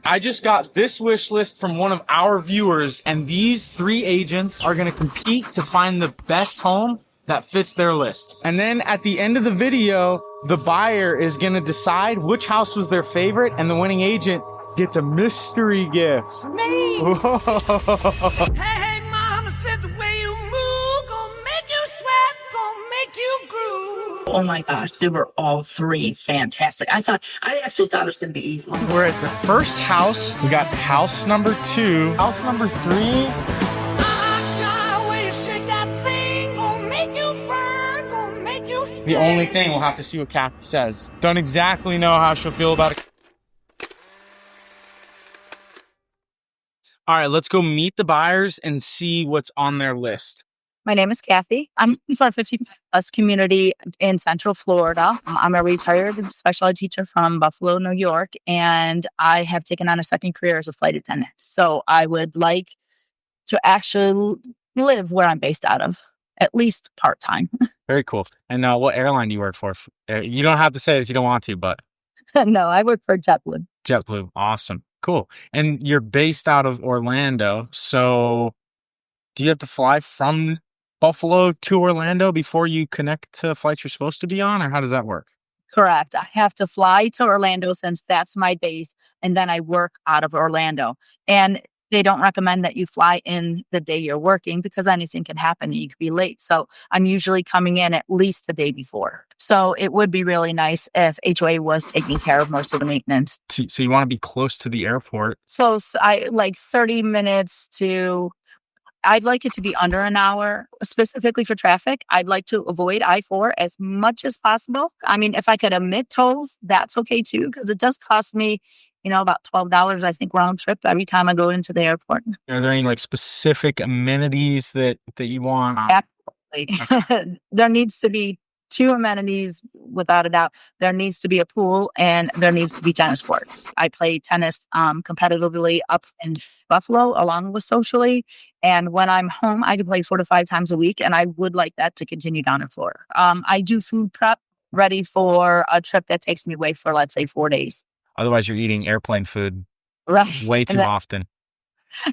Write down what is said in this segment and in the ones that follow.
I just got this wish list from one of our viewers, and these 3 agents are going to compete to find the best home that fits their list. And then at the end of the video, the buyer is going to decide which house was their favorite, and the winning agent gets a mystery gift. Me! Hey, mama said the way you move, gonna make you sweat, gonna make you groove. Oh my gosh, they were all 3 fantastic. I actually thought it was gonna be easy. We're at the first house. We got house number 2. House number 3. The only thing, we'll have to see what Kathy says. Don't exactly know how she'll feel about it. All right, let's go meet the buyers and see what's on their list. My name is Kathy. I'm looking for a 50-plus community in Central Florida. I'm a retired special ed teacher from Buffalo, New York, and I have taken on a second career as a flight attendant. So I would like to actually live where I'm based out of, at least part-time. Very cool. And what airline do you work for? You don't have to say it if you don't want to, but... No, I work for JetBlue. JetBlue. Awesome. Cool. And you're based out of Orlando. So do you have to fly from Buffalo to Orlando before you connect to flights you're supposed to be on? Or how does that work? Correct. I have to fly to Orlando since that's my base, and then I work out of Orlando. And they don't recommend that you fly in the day you're working because anything can happen and you could be late. So I'm usually coming in at least the day before. So it would be really nice if HOA was taking care of most of the maintenance. So you want to be close to the airport? So I like 30 minutes to... I'd like it to be under an hour, specifically for traffic. I'd like to avoid I-4 as much as possible. I mean, if I could omit tolls, that's okay too, because it does cost me, about $12, I think, round trip every time I go into the airport. Are there any like specific amenities that you want? Absolutely. Okay. There needs to be 2 amenities without a doubt. There needs to be a pool and there needs to be tennis courts. I play tennis competitively up in Buffalo along with socially. And when I'm home, I can play 4 to 5 times a week. And I would like that to continue down in Florida. I do food prep ready for a trip that takes me away for, let's say, 4 days. Otherwise, you're eating airplane food right. way too often.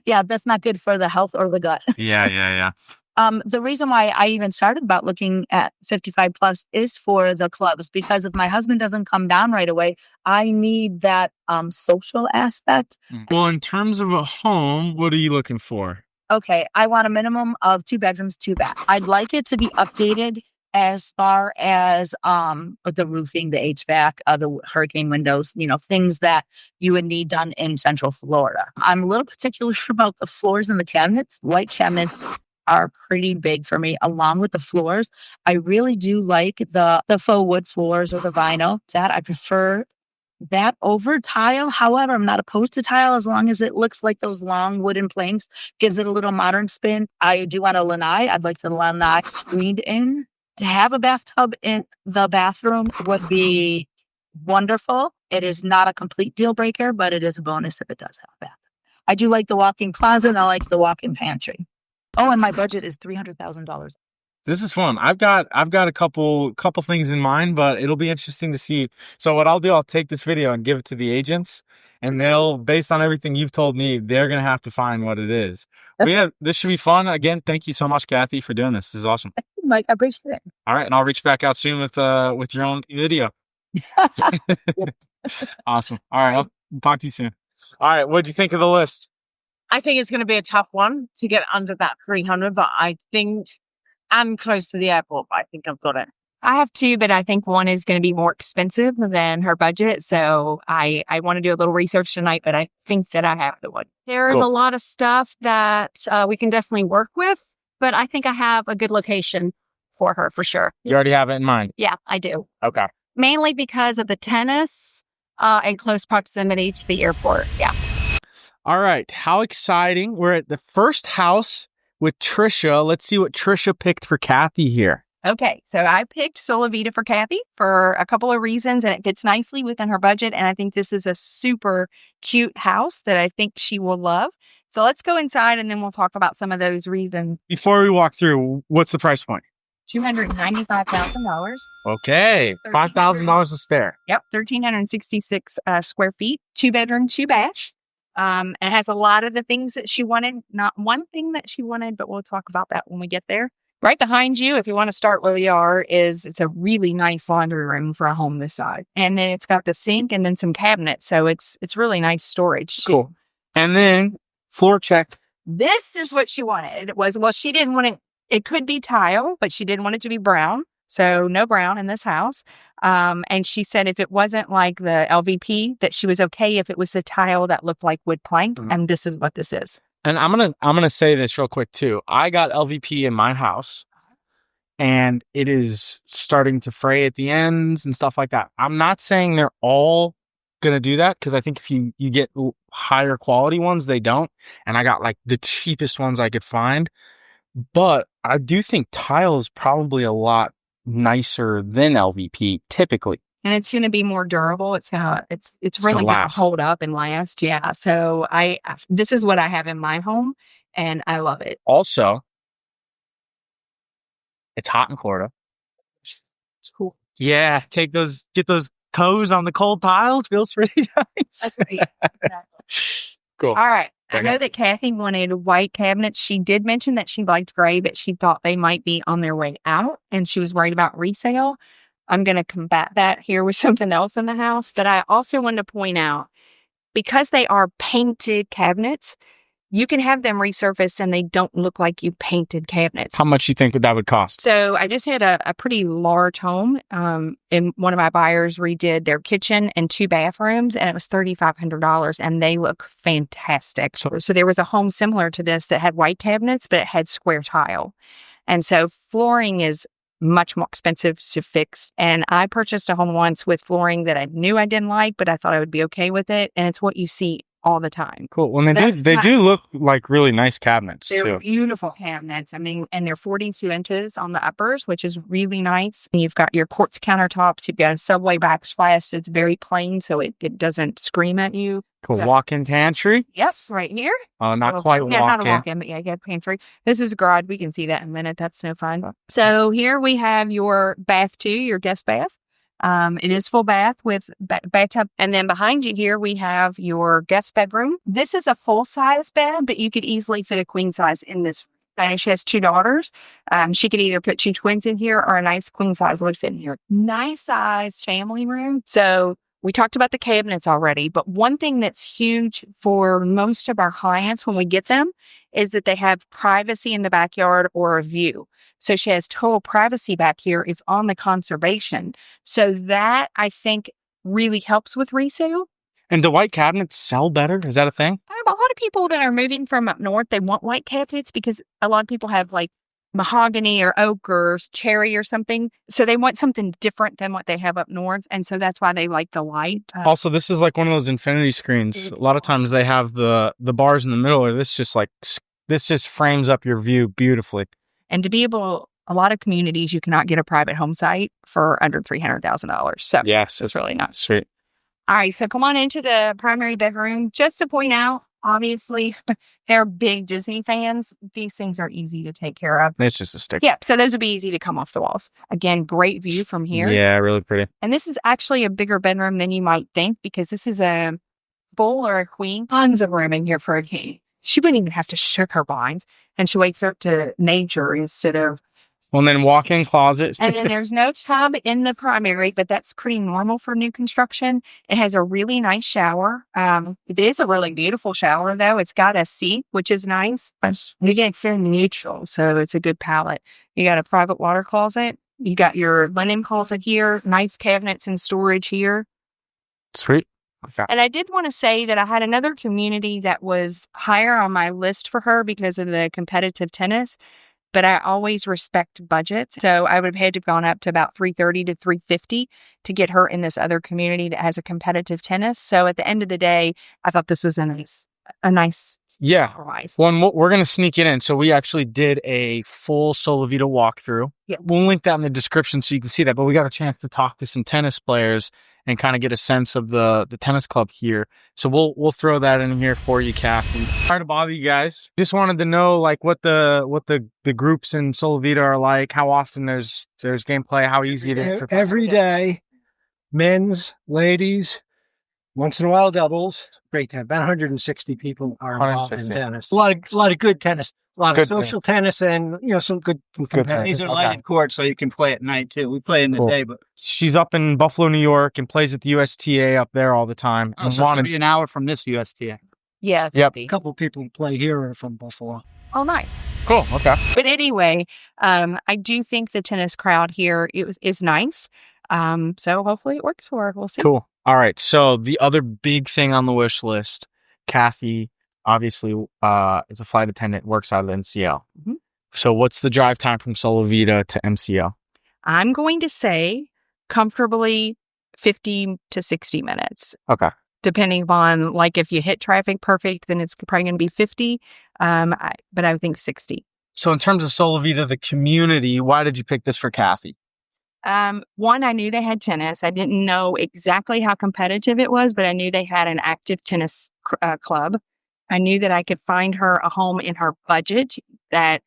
Yeah, that's not good for the health or the gut. Yeah. The reason why I even started about looking at 55 plus is for the clubs, because if my husband doesn't come down right away, I need that social aspect. Well, in terms of a home, what are you looking for? Okay, I want a minimum of 2 bedrooms, 2 baths. I'd like it to be updated as far as the roofing, the HVAC, the hurricane windows, things that you would need done in Central Florida. I'm a little particular about the floors and the cabinets. White cabinets are pretty big for me, along with the floors. I really do like the faux wood floors or the vinyl. That I prefer that over tile. However, I'm not opposed to tile as long as it looks like those long wooden planks, gives it a little modern spin. I do want a lanai. I'd like the lanai screened in. To have a bathtub in the bathroom would be wonderful. It is not a complete deal breaker, but it is a bonus if it does have a bathroom. I do like the walk-in closet. I like the walk-in pantry. Oh, and my budget is $300,000. This is fun. I've got a couple things in mind, but it'll be interesting to see. So what I'll do, I'll take this video and give it to the agents, and they'll, based on everything you've told me, they're gonna have to find what it is. This should be fun. Again, thank you so much, Kathy, for doing this. This is awesome. Mike, I appreciate it. All right, and I'll reach back out soon with your own video. Awesome. All right, I'll talk to you soon. All right, what'd you think of the list? I think it's going to be a tough one to get under that 300, but I think I'm close to the airport, but I think I've got it. I have 2, but I think one is going to be more expensive than her budget. So I want to do a little research tonight, but I think that I have the one. There's a lot of stuff that we can definitely work with, but I think I have a good location for her for sure. You already have it in mind? Yeah, I do. Okay. Mainly because of the tennis and close proximity to the airport. Yeah. All right. How exciting. We're at the first house with Tricia. Let's see what Tricia picked for Kathy here. Okay. So I picked Solivita for Kathy for a couple of reasons, and it fits nicely within her budget. And I think this is a super cute house that I think she will love. So let's go inside and then we'll talk about some of those reasons. Before we walk through, what's the price point? $295,000. Okay. $5,000 to spare. Yep. 1,366 square feet, 2 bedroom, 2 bath. It has a lot of the things that she wanted. Not one thing that she wanted, but we'll talk about that when we get there. Right behind you, if you want to start where we are, it's a really nice laundry room for a home this size. And then it's got the sink and then some cabinets. So it's really nice storage too. Cool. And then floor check. This is what she wanted. She didn't want it. It could be tile, but she didn't want it to be brown. So no brown in this house. And she said if it wasn't like the LVP, that she was okay if it was the tile that looked like wood plank. And this is what this is. And I'm gonna say this real quick too. I got LVP in my house, and it is starting to fray at the ends and stuff like that. I'm not saying they're all gonna do that, because I think if you get higher quality ones, they don't. And I got like the cheapest ones I could find. But I do think tile is probably a lot nicer than LVP typically. And it's going to be more durable. It's really going to hold up and last. Yeah. So this is what I have in my home, and I love it. Also, it's hot in Florida. It's cool. Yeah. Get those toes on the cold tile. It feels pretty nice. That's right. Exactly. Cool. All right. I know that Kathy wanted white cabinets. She did mention that she liked gray, but she thought they might be on their way out, and she was worried about resale. I'm going to combat that here with something else in the house. But I also wanted to point out, because they are painted cabinets, you can have them resurfaced and they don't look like you painted cabinets. How much you think that would cost? So I just had a pretty large home. And one of my buyers redid their kitchen and 2 bathrooms, and it was $3,500, and they look fantastic. So there was a home similar to this that had white cabinets, but it had square tile. And so flooring is much more expensive to fix. And I purchased a home once with flooring that I knew I didn't like, but I thought I would be okay with it. And it's what you see all the time. Cool. Well, they do look like really nice cabinets they're too. Beautiful cabinets. I mean, and they're 42 inches on the uppers, which is really nice. And you've got your quartz countertops. You've got a subway backsplash. It's very plain, so it doesn't scream at you. Cool. So, walk-in pantry. Yep, right here. Oh, not quite walk-in. Not a walk-in, but yeah, you got pantry. This is a garage. We can see that in a minute. That's no fun. So here we have your bath too, your guest bath. It is full bath with bathtub. And then behind you here, we have your guest bedroom. This is a full-size bed, but you could easily fit a queen size in this. And she has 2 daughters. She could either put 2 twins in here, or a nice queen size would fit in here. Nice size family room. So we talked about the cabinets already, but one thing that's huge for most of our clients when we get them is that they have privacy in the backyard or a view. So she has total privacy back here. It's on the conservation. So that, I think, really helps with resale. And do white cabinets sell better? Is that a thing? A lot of people that are moving from up north, they want white cabinets because a lot of people have like mahogany or oak or cherry or something. So they want something different than what they have up north. And so that's why they like the light. Also, this is like one of those infinity screens. A lot of times they have the bars in the middle, or this just frames up your view beautifully. And to be able, a lot of communities, you cannot get a private home site for under $300,000. So yes, it's really nice. Sweet. All right, so come on into the primary bedroom. Just to point out, obviously, they're big Disney fans. These things are easy to take care of. It's just a stick. Yeah, so those would be easy to come off the walls. Again, great view from here. Yeah, really pretty. And this is actually a bigger bedroom than you might think, because this is a full or a queen. Tons of room in here for a king. She wouldn't even have to shut her blinds, and she wakes up to nature instead of... Well, and then walk-in closet. And then there's no tub in the primary, but that's pretty normal for new construction. It has a really nice shower. It is a really beautiful shower, though. It's got a seat, which is nice. And again, it's very neutral, so it's a good palette. You got a private water closet. You got your linen closet here. Nice cabinets and storage here. Sweet. Okay. And I did want to say that I had another community that was higher on my list for her because of the competitive tennis, but I always respect budgets. So I would have had to have gone up to about $330 to $350 to get her in this other community that has a competitive tennis. So at the end of the day, I thought this was a nice yeah. price. Well, we're going to sneak it in. So we actually did a full Solivita walkthrough. Yeah. We'll link that in the description so you can see that. But we got a chance to talk to some tennis players and kind of get a sense of the tennis club here. So we'll throw that in here for you, Kathy. Sorry to bother you guys. Just wanted to know like what the groups in Solivita are like, how often there's gameplay, how easy it is. Every day, men's, ladies, Once in a while, doubles. Great tennis. About 160 people are involved in 160. tennis. A lot of good tennis. A lot Good of social tennis and, some good competitive. These are Okay. lighted courts, so you can play at night too. We play in the Cool. day, but She's up in Buffalo, New York, and plays at the USTA up there all the time. so she'll be an hour from this USTA. Yes. Yep. A couple people who play here are from Buffalo. Oh, nice. Cool. Okay. But anyway, I do think the tennis crowd here is nice. So hopefully it works for her. We'll see. Cool. All right. So the other big thing on the wish list, Kathy obviously is a flight attendant, works out of MCL. Mhm. So what's the drive time from Solivita to MCL? I'm going to say comfortably 50 to 60 minutes. Okay. Depending upon, like, if you hit traffic perfect, then it's probably going to be 50. But I think 60. So in terms of Solivita, the community, why did you pick this for Kathy? One, I knew they had tennis. I didn't know exactly how competitive it was, but I knew they had an active tennis club. I knew that I could find her a home in her budget that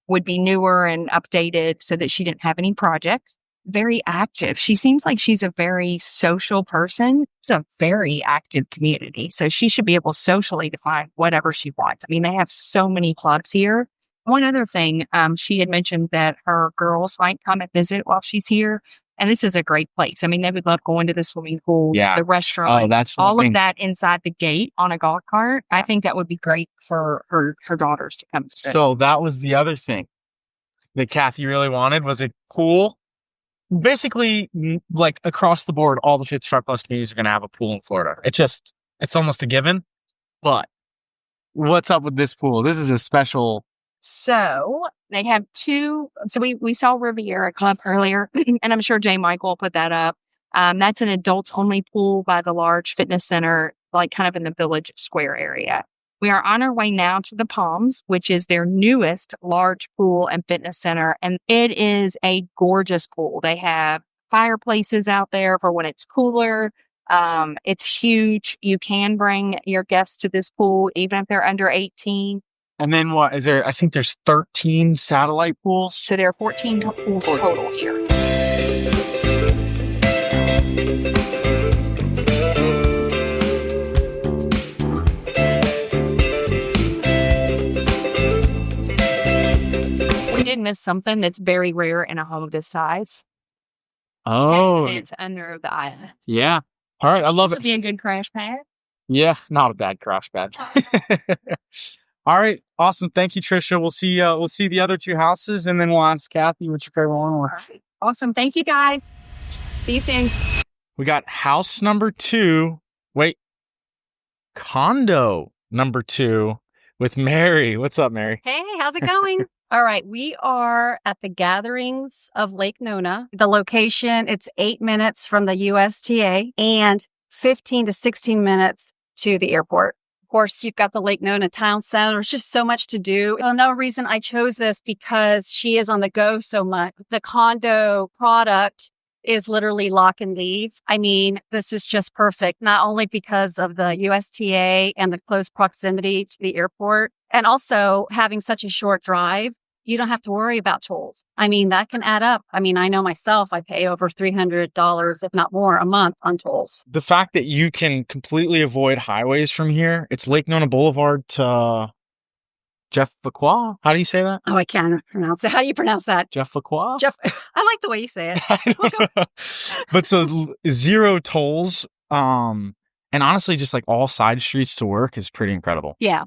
would be newer and updated so that she didn't have any projects. Very active. She seems like she's a very social person. It's a very active community. So she should be able socially to find whatever she wants. I mean, they have so many clubs here. One other thing, she had mentioned that her girls might come and visit while she's here. And this is a great place. I mean, they would love going to the swimming pools, Yeah. the restaurants, Oh, that's all one of thing. that inside the gate on a golf cart. I think that would be great for her daughters to come visit. So that was the other thing that Kathy really wanted, was a pool. Basically, like across the board, all the 55+ communities are going to have a pool in Florida. It's almost a given. But what's up with this pool? This is a special. So they have two. So we saw Riviera Club earlier, and I'm sure J. Michael will put that up. That's an adults only pool by the large fitness center, like kind of in the Village Square area. We are on our way now to the Palms, which is their newest large pool and fitness center. And it is a gorgeous pool. They have fireplaces out there for when it's cooler. It's huge. You can bring your guests to this pool, even if they're under 18. And then what is there? I think there's 13 satellite pools. So there are 14 pools total here. We did miss something that's very rare in a home of this size. Oh, And it's under the island. yeah. All right. I love This it. would be a good crash pad. Yeah. Not a bad crash pad. All right. Awesome. Thank you, Tricia. We'll see the other two houses, and then we'll ask Kathy what's your favorite one was. Perfect. Awesome. Thank you, guys. See you soon. We got house number 2. Wait. Condo number 2 with Mary. What's up, Mary? Hey, how's it going? All right, we are at the gatherings of Lake Nona. The location, it's 8 minutes from the USTA and 15 to 16 minutes to the airport. Of course, you've got the Lake Nona Town Center. There's just so much to do. Another reason I chose this because she is on the go so much. The condo product is literally lock and leave. I mean, this is just perfect, not only because of the USTA and the close proximity to the airport, and also having such a short drive, you don't have to worry about tolls. I mean, that can add up. I mean, I know myself, I pay over $300, if not more, a month on tolls. The fact that you can completely avoid highways from here, it's Lake Nona Boulevard to Jeff Lacroix. How do you say that? Oh, I can't pronounce it. How do you pronounce that? Jeff Lacroix? Jeff, I like the way you say it. But so zero tolls. And honestly, just like all side streets to work is pretty incredible. Yeah.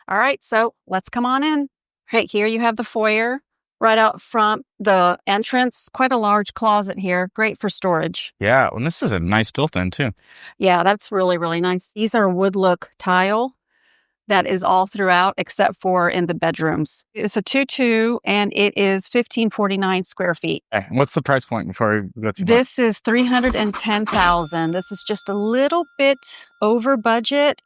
All right, so let's come on in. Right here you have the foyer. Right out front, the entrance, quite a large closet here. Great for storage. Yeah, and this is a nice built-in too. Yeah, that's really, really nice. These are wood look tile that is all throughout except for in the bedrooms. It's a 2-2 and it is 1,549 square feet. Okay, what's the price point before we go to This is $310,000. This is just a little bit over budget.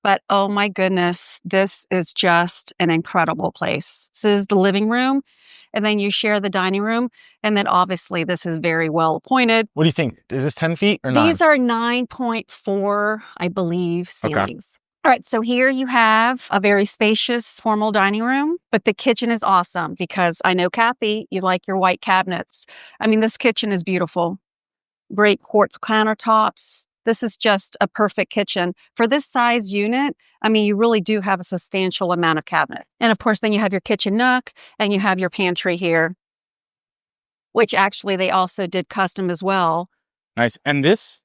But oh my goodness, this is just an incredible place. This is the living room, and then you share the dining room, and then obviously this is very well appointed. What do you think? Is this 10 feet or 9? These are 9.4, I believe, ceilings. All right, so here you have a very spacious, formal dining room, but the kitchen is awesome because I know, Kathy, you like your white cabinets. I mean, this kitchen is beautiful. Great quartz countertops. This is just a perfect kitchen. For this size unit, I mean, you really do have a substantial amount of cabinets. And of course, then you have your kitchen nook and you have your pantry here, which actually they also did custom as well. Nice. And this,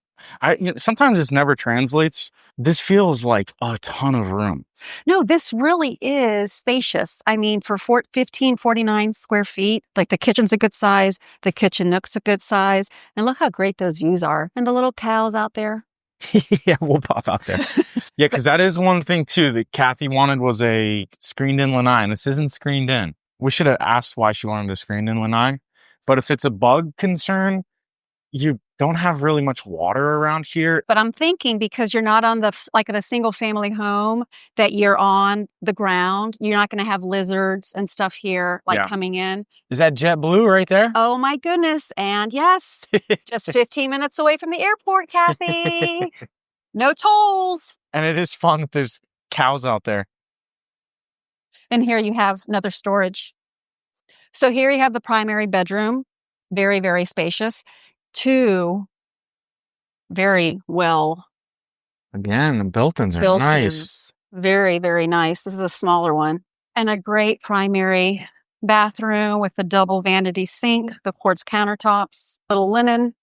sometimes this never translates. This feels like a ton of room. No, this really is spacious. I mean, for 1549 square feet, like the kitchen's a good size, the kitchen nook's a good size, and look how great those views are. And the little cows out there. Yeah, we'll pop out there. Yeah, because that is one thing too that Kathy wanted was a screened-in lanai, and this isn't screened in. We should have asked why she wanted a screened-in lanai, but if it's a bug concern, you don't have really much water around here. But I'm thinking because you're not on like in a single family home, that you're on the ground, you're not going to have lizards and stuff here coming in. Is that JetBlue right there? Oh my goodness. And yes, just 15 minutes away from the airport, Kathy. No tolls. And it is fun that there's cows out there. And here you have another storage. So here you have the primary bedroom. Very, very spacious. Two very well. Again, the built-ins are nice. Very, very nice. This is a smaller one. And a great primary bathroom with a double vanity sink, the quartz countertops, little linen.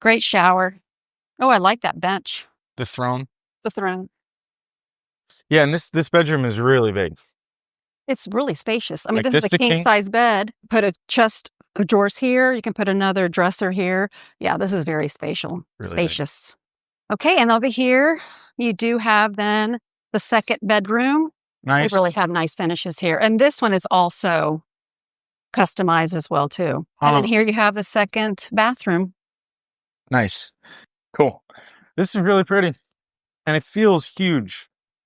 Great shower. Oh, I like that bench. The throne. The throne. Yeah, and this bedroom is really big. It's really spacious. I mean, Like this is a king king-size bed. Put a chest of drawers here. You can put another dresser here. Yeah, this is very spatial, Really spacious. Okay, and over here, you do have then the second bedroom. Nice. They really have nice finishes here. And this one is also customized as well, too. And then here you have the second bathroom. Nice. Cool. This is really pretty. And it feels huge.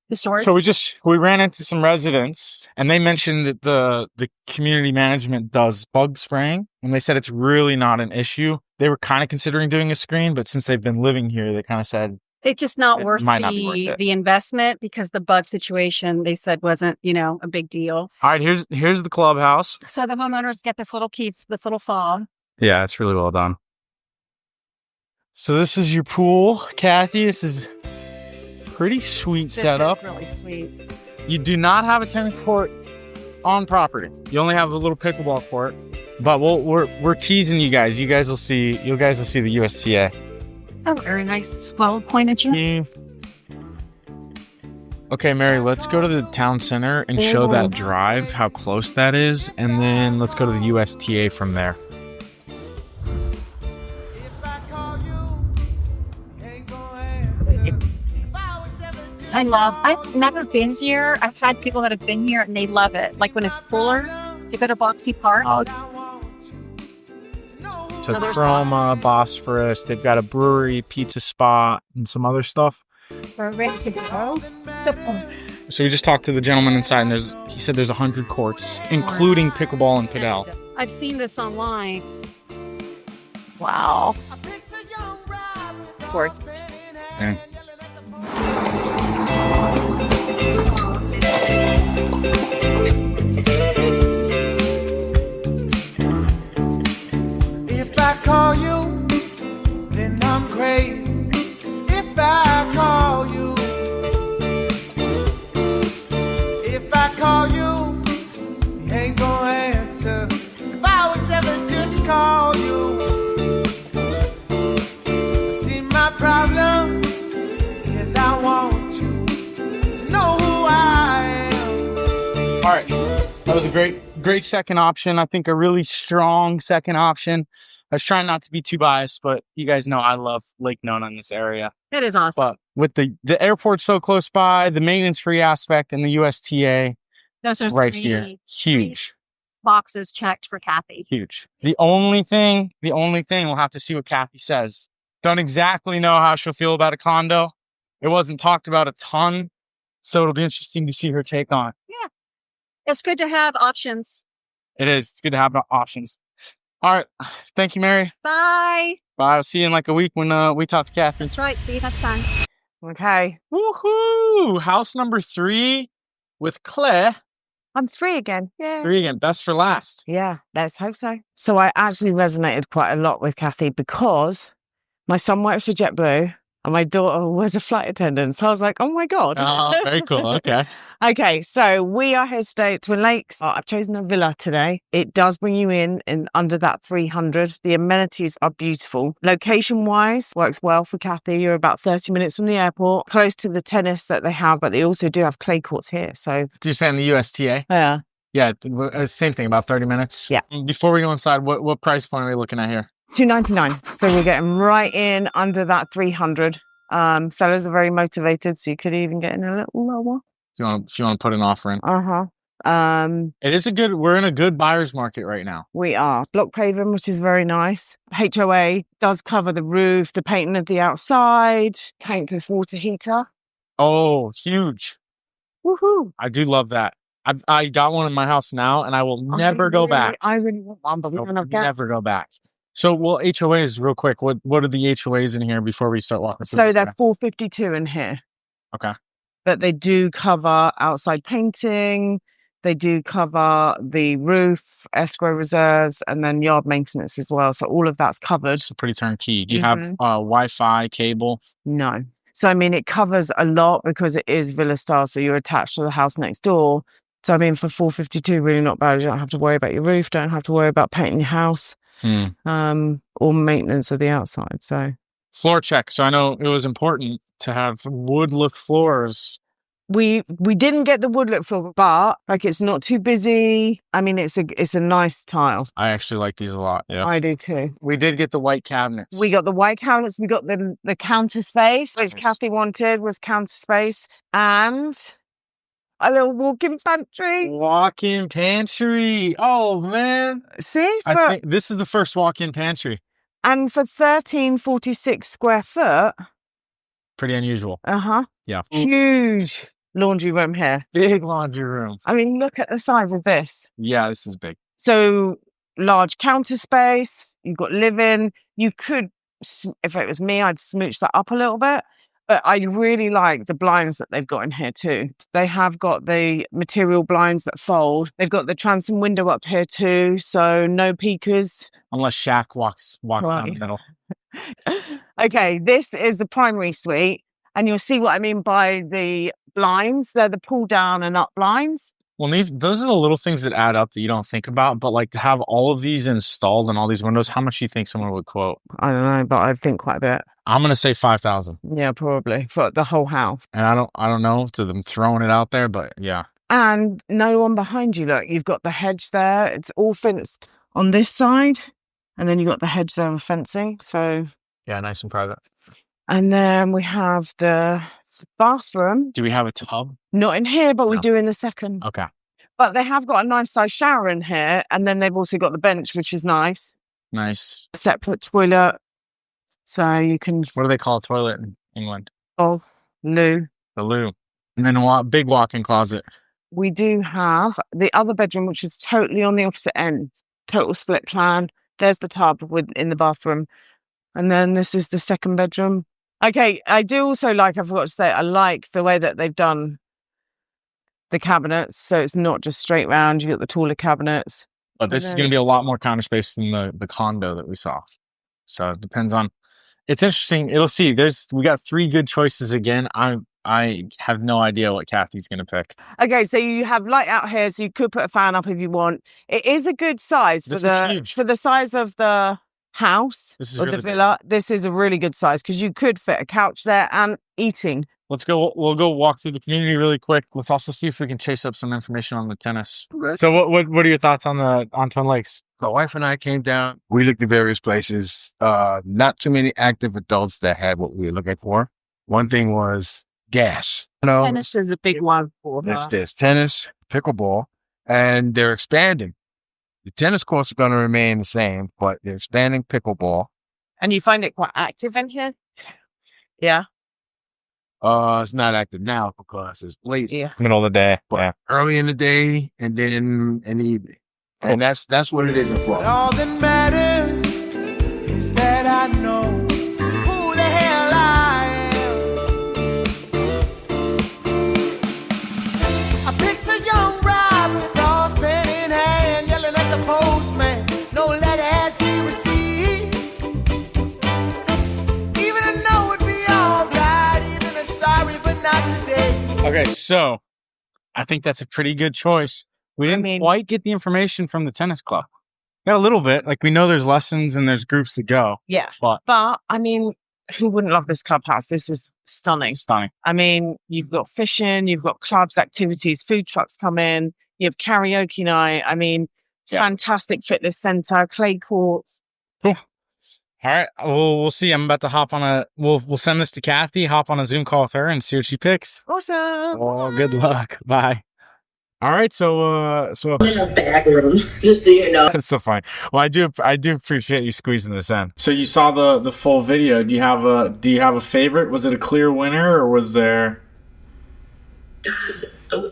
The storage? So we ran into some residents and they mentioned that the community management does bug spraying, and they said it's really not an issue. They were kind of considering doing a screen, but since they've been living here, they kind of said it's just not worth it. the investment because the bug situation, they said, wasn't, a big deal. All right, here's the clubhouse. So the homeowners get this little key, this little fob. Yeah, it's really well done. So this is your pool, Kathy. This is pretty sweet setup. This is really sweet. You do not have a tennis court on property. You only have a little pickleball court. But we're teasing you guys. You guys will see the USTA. Oh, very nice. Well pointed you. Okay, Mary, let's go to the town center and show that drive, how close that is, and then let's go to the USTA from there. I've never been here. I've had people that have been here and they love it. Like when it's cooler, you go to Boxy Park. To Chroma, Bosphorus, they've got a brewery, pizza spot, and some other stuff. We're ready to go. So we just talked to the gentleman inside, and he said there's 100 courts, including pickleball and padel. I've seen this online. Wow. Of course. Yeah. If I call you, then I'm crazy. If I call you, you ain't gonna answer. If I was ever just call you, see my problem is I want you to know who I am. All right, that was a great second option. I think a really strong second option. I was trying not to be too biased, but you guys know I love Lake Nona in this area. It is awesome. But with the airport so close by, the maintenance-free aspect, and the USTA those are right here, huge. Boxes checked for Kathy. Huge. The only thing, we'll have to see what Kathy says. Don't exactly know how she'll feel about a condo. It wasn't talked about a ton, so it'll be interesting to see her take on it. Yeah. It's good to have options. It is. It's good to have options. All right. Thank you, Mary. Bye. Bye. I'll see you in like a week when we talk to Kathy. That's right. See you next time. Okay. Woohoo! House number 3 with Claire. I'm 3 again. Yeah. 3 again. Best for last. Yeah, let's hope so. So I actually resonated quite a lot with Kathy because my son works for JetBlue and my daughter was a flight attendant. So I was like, oh my God. Oh, very cool. Okay. Okay, so we are here to stay at Twin Lakes. I've chosen a villa today. It does bring you in under that 300. The amenities are beautiful. Location-wise, works well for Kathy. You're about 30 minutes from the airport, close to the tennis that they have, but they also do have clay courts here. So You're saying the USTA? yeah. Yeah, same thing, about 30 minutes. Yeah. Before we go inside, what price point are we looking at here? $299. So we're getting right in under that 300. Sellers are very motivated, so you could even get in a little lower. If you want to put an offer in. It is we're in a good buyer's market right now. We are. Block paving, which is very nice. HOA does cover the roof, the painting of the outside, tankless water heater. Oh, huge. Woohoo. I do love that. I got one in my house now, and I will never go back. I really want one, but we don't have gas. Never go back. So, well, HOAs, real quick. What are the HOAs in here before we start walking through? So they're $452 in here. Okay. But they do cover outside painting. They do cover the roof, escrow reserves, and then yard maintenance as well. So all of that's covered. It's pretty turnkey. Do you have Wi-Fi, cable? No. So, I mean, it covers a lot because it is villa style. So you're attached to the house next door. So, I mean, for $452, really not bad. You don't have to worry about your roof. Don't have to worry about painting your house or maintenance of the outside. So floor check. So I know it was important to have wood look floors. We didn't get the wood look floor, but like it's not too busy. I mean, it's a nice tile. I actually like these a lot. Yeah, I do too. We did get the white cabinets. We got the white cabinets. We got the counter space, which Kathy wanted was counter space, and a little walk-in pantry. Walk-in pantry. Oh man! See, I think this is the first walk-in pantry, and for 1346 square foot. Pretty unusual. Yeah. Huge laundry room here. Big laundry room. I mean, look at the size of this. Yeah, this is big. So large counter space. You've got living. You could, if it was me, I'd smooch that up a little bit. But I really like the blinds that they've got in here too. They have got the material blinds that fold. They've got the transom window up here too. So no peekers. Unless Shaq walks down the middle. Okay, this is the primary suite. And you'll see what I mean by the blinds. They're the pull down and up blinds. Well, those are the little things that add up that you don't think about. But like to have all of these installed and all these windows, how much do you think someone would quote? I don't know, but I think quite a bit. I'm gonna say 5,000. Yeah, probably for the whole house. And I don't know to them throwing it out there, but yeah. And no one behind you. Look, you've got the hedge there. It's all fenced on this side, and then you got the hedge there with fencing. So yeah, nice and private. And then we have the bathroom. Do we have a tub? Not in here, but we do in the second. Okay. But they have got a nice size shower in here, and then they've also got the bench, which is nice. Nice. Separate toilet. So you can... What do they call a toilet in England? Oh, loo. The loo. And then a big walk-in closet. We do have the other bedroom, which is totally on the opposite end. Total split plan. There's the tub in the bathroom. And then this is the second bedroom. Okay, I do also like, I forgot to say, I like the way that they've done the cabinets. So it's not just straight round. You got the taller cabinets. But this is going to be a lot more counter space than the condo that we saw. So it depends on... It's interesting. It'll see. We got 3 good choices again. I have no idea what Kathy's going to pick. Okay, so you have light out here, so you could put a fan up if you want. It is a good size for the size of the house or the villa. This is a really good size because you could fit a couch there and eating. Let's go. We'll go walk through the community really quick. Let's also see if we can chase up some information on the tennis. So, what are your thoughts on Twin Lakes? The wife and I came down. We looked at various places. Not too many active adults that had what we were looking for. One thing was gas. Tennis is a big one for her. There's tennis, pickleball, and they're expanding. The tennis courts are going to remain the same, but they're expanding pickleball. And you find it quite active in here? Yeah. It's not active now because it's late. Yeah. Middle of the day. But early in the day and then in the evening. And that's what it is in Florida. All that matters is that I know who the hell I am. Okay, so I think that's a pretty good choice. We didn't quite get the information from the tennis club. Got a little bit. Like, we know there's lessons and there's groups to go. Yeah. But I mean, who wouldn't love this clubhouse? This is stunning. Stunning. I mean, you've got fishing, you've got clubs, activities, food trucks come in, you have karaoke night. I mean, fantastic fitness center, clay courts. Cool. All right. We'll see. I'm about to hop on we'll send this to Kathy, hop on a Zoom call with her and see what she picks. Awesome. Oh, good luck. Bye. All right. So in a bag room, just so you know. That's so fine. Well, I do appreciate you squeezing this in. So you saw the full video. Do you have a favorite? Was it a clear winner, or was there?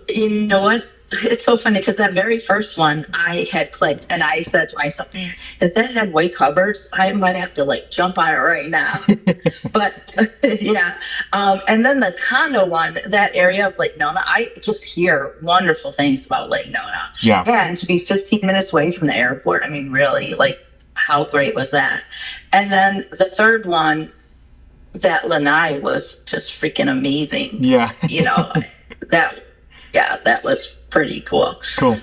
You know what? It's so funny because that very first one I had clicked and I said to myself, man, if that had white cupboards, I might have to like jump on it right now. But yeah. And then the condo one, that area of Lake Nona, I just hear wonderful things about Lake Nona. Yeah. And to be 15 minutes away from the airport, I mean, really, like, how great was that? And then the third one, that Lanai was just freaking amazing. Yeah. You know, that was pretty cool. Cool.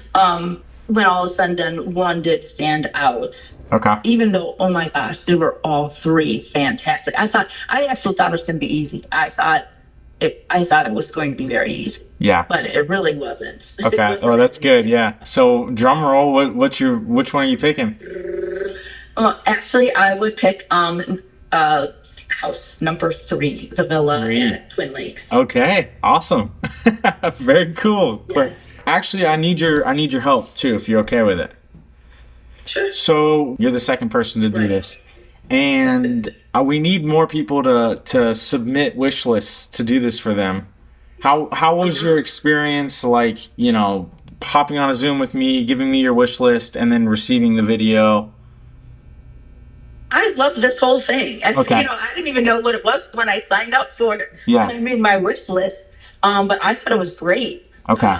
When all is said and done, one did stand out. Okay. Even though, oh my gosh, they were all three fantastic. I actually thought it was going to be easy. I thought it was going to be very easy. Yeah. But it really wasn't. Okay. Oh, that's good. Yeah. So drum roll. Which one are you picking? Actually, I would pick house number 3, the villa at Twin Lakes. Okay. Awesome. Very cool. Yes. Actually, I need your help too, if you're okay with it. Sure. So you're the second person to do this, and we need more people to submit wish lists to do this for them. How was your experience? Like, you know, hopping on a Zoom with me, giving me your wish list, and then receiving the video. I love this whole thing. And, Okay. you know, I didn't even know what it was when I signed up for it. Yeah. When I made my wish list. But I thought it was great. Okay.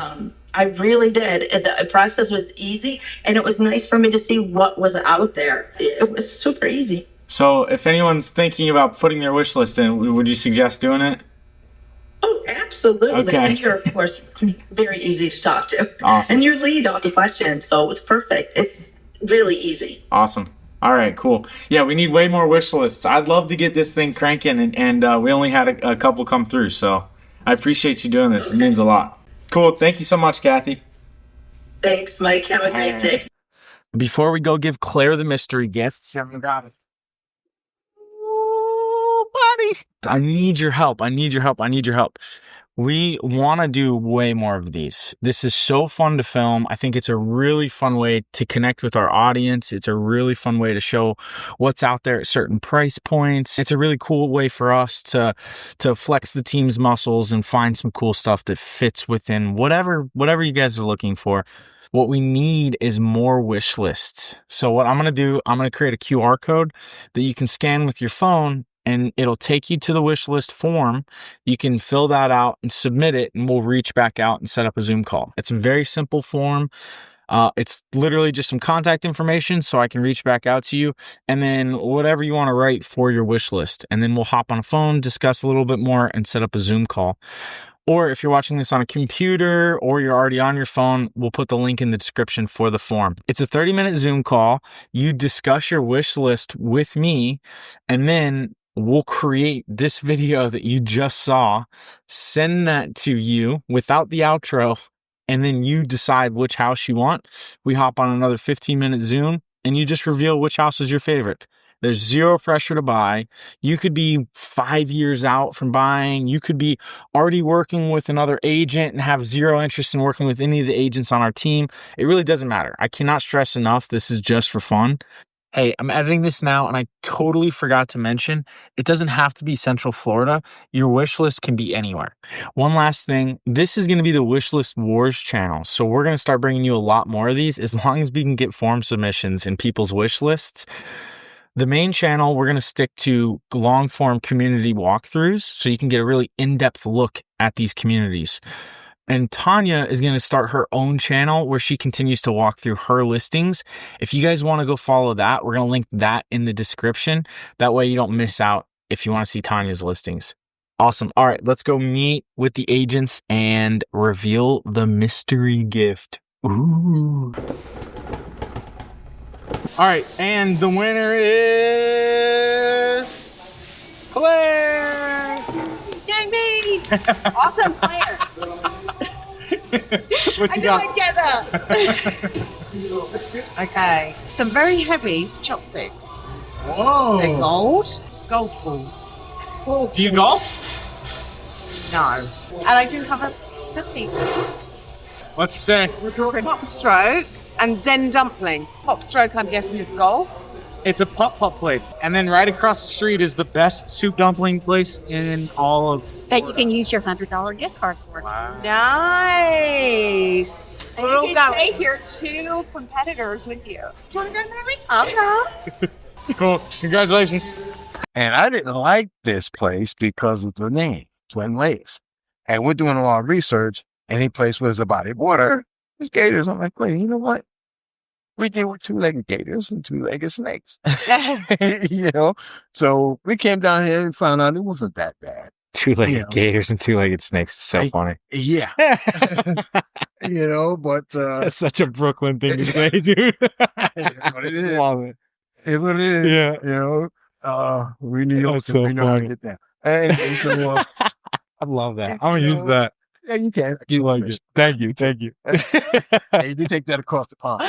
I really did. The process was easy, and it was nice for me to see what was out there. It was super easy. So if anyone's thinking about putting their wish list in, would you suggest doing it? Oh, absolutely. Okay. And you're, of course, very easy to talk to. Awesome. And you lead all the questions, so it's perfect. It's really easy. Awesome. All right, cool. Yeah, we need way more wish lists. I'd love to get this thing cranking, and we only had a couple come through, so I appreciate you doing this. Okay. It means a lot. Cool. Thank you so much, Kathy. Thanks, Mike. Have a great day. Before we go give Claire the mystery gift, oh, buddy, I need your help. We want to do way more of these. This is so fun to film. I think it's a really fun way to connect with our audience. It's a really fun way to show what's out there at certain price points. It's a really cool way for us to flex the team's muscles and find some cool stuff that fits within whatever you guys are looking for. What we need is more wish lists. So what I'm going to do, I'm going to create a QR code that you can scan with your phone, and it'll take you to the wish list form. You can fill that out and submit it, and we'll reach back out and set up a Zoom call. It's a very simple form. It's literally just some contact information so I can reach back out to you, and then whatever you want to write for your wish list. And then we'll hop on a phone, discuss a little bit more, and set up a Zoom call. Or if you're watching this on a computer or you're already on your phone, we'll put the link in the description for the form. It's a 30-minute Zoom call. You discuss your wish list with me, and then we'll create this video that you just saw, send that to you without the outro, and then you decide which house you want. We hop on another 15-minute Zoom, and you just reveal which house is your favorite. There's zero pressure to buy. You could be 5 years out from buying. You could be already working with another agent and have zero interest in working with any of the agents on our team. It really doesn't matter. I cannot stress enough, this is just for fun. Hey, I'm editing this now, and I totally forgot to mention, it doesn't have to be Central Florida. Your wish list can be anywhere. One last thing, this is going to be the Wishlist Wars channel. So we're going to start bringing you a lot more of these as long as we can get form submissions in people's wish lists. The main channel, we're going to stick to long form community walkthroughs so you can get a really in-depth look at these communities. And Tanya is going to start her own channel where she continues to walk through her listings. If you guys want to go follow that, we're going to link that in the description. That way you don't miss out if you want to see Tanya's listings. Awesome. All right, let's go meet with the agents and reveal the mystery gift. Ooh. All right, and the winner is Claire. Yay me! Awesome, Claire. What you got? Get that. Okay, some very heavy chopsticks. Whoa. They're gold. Golf balls. Do you golf? No. And I do have a something. What's you say? Pop stroke and Zen dumpling. Pop stroke, I'm guessing, is golf. It's a putt-putt place. And then right across the street is the best soup dumpling place in all of... That you can use your $100 gift card for. Wow. Nice. We'll You go. can take your 2 competitors with you. Do you want to go, Mary? Okay. Cool. Congratulations. And I didn't like this place because of the name, Twin Lakes. And we're doing a lot of research. Any place where there's a body of water, there's gators. I'm like, wait, you know what? We deal with 2-legged gators and 2-legged snakes. You know? So we came down here and found out it wasn't that bad. 2-legged gators and 2-legged snakes. It's so funny. Yeah. You know, but That's such a Brooklyn thing to say, dude. it's what it is. Love it. It's what it is. Yeah. You know, we New York, That's so we know how to funny. get down. And so, I love that. I'm going to use that. yeah, you can. You like it. Thank you. Thank you. Hey, you take that across the pond.